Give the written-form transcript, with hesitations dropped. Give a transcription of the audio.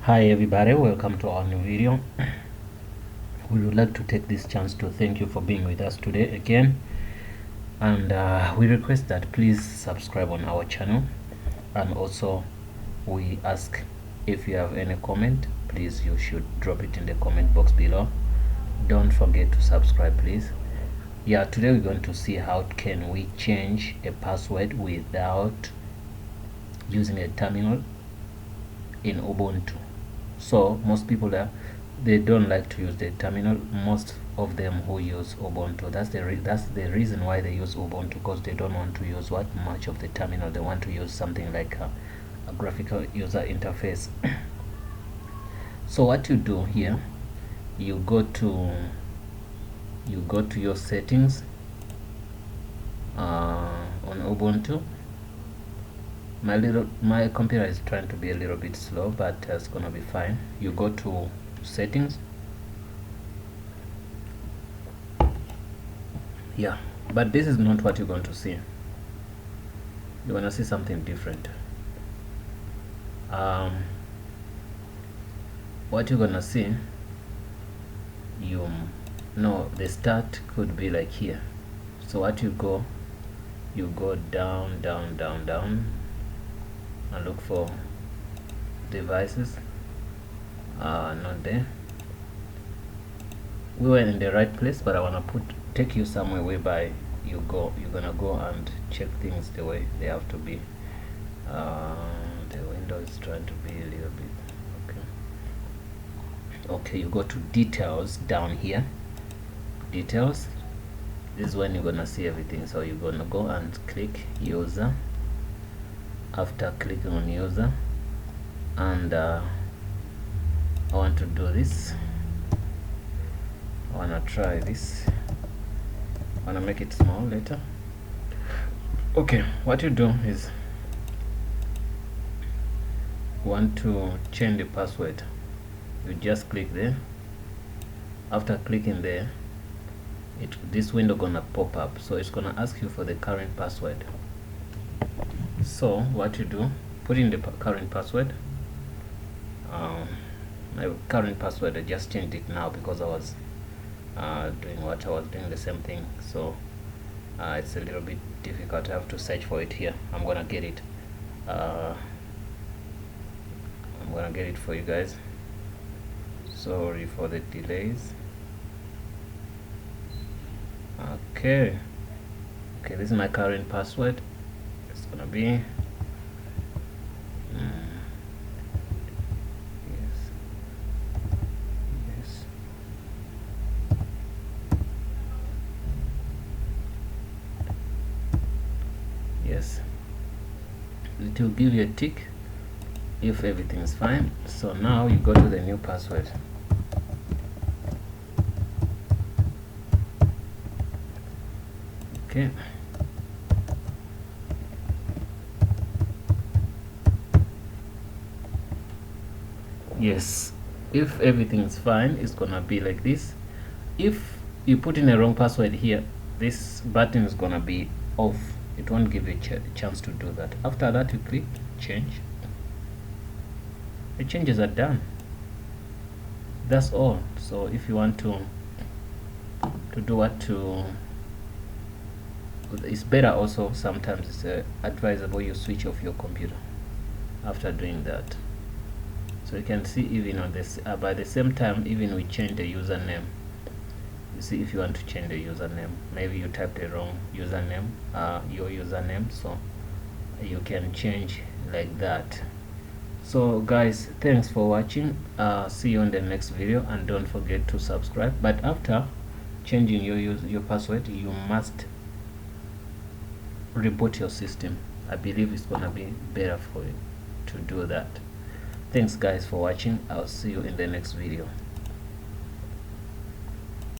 Hi everybody, welcome to our new video. We would like to take this chance to thank you for being with us today again, and we request that please subscribe on our channel, and also we ask if you have any comment, please you should drop it in the comment box below. Don't forget to subscribe, please. Yeah, today we're going to see how can we change a password without using a terminal in Ubuntu. So most people they don't like to use the terminal. Most of them who use Ubuntu, that's the reason why they use Ubuntu, because they don't want to use much of the terminal. They want to use something like a graphical user interface. So what you do here, you go to your settings on Ubuntu. My computer is trying to be a little bit slow, but it's gonna be fine. You go to settings. Yeah, but this is not what you're going to see. You're gonna see something different. What you're gonna see, the start could be like here. So what you go down and look for devices. Not there. We were in the right place, but I want to take you somewhere whereby you're gonna go and check things the way they have to be. The window is trying to be a little bit okay. You go to details down here. Details, this is when you're gonna see everything. So you're gonna go and click user. After clicking on user, and I want to do this. I want to try this. I want to make it small later. Okay, what you do is want to change the password. You just click there. After clicking there, this window gonna pop up. So it's gonna ask you for the current password. So what you do, put in the current password. My current password, I just changed it now because I was doing the same thing. So it's a little bit difficult. I have to search for it here. I'm gonna get it. I'm gonna get it for you guys. Sorry for the delays. Okay, this is my current password. It's gonna be yes. It will give you a tick if everything is fine. So now you go to the new password. Okay. Yes, if everything is fine, it's gonna be like this. If you put in a wrong password here, this button is gonna be off. It won't give you a chance to do that. After that, you click change. The changes are done. That's all. So if you want to do it's better also, sometimes it's advisable you switch off your computer after doing that. So you can see even on this by the same time, even we change the username. You see, if you want to change the username, maybe you typed the wrong username, your username, so you can change like that. So guys, thanks for watching. See you in the next video, and don't forget to subscribe. But after changing your password, you must reboot your system. I believe it's gonna be better for you to do that. Thanks guys for watching. I'll see you in the next video.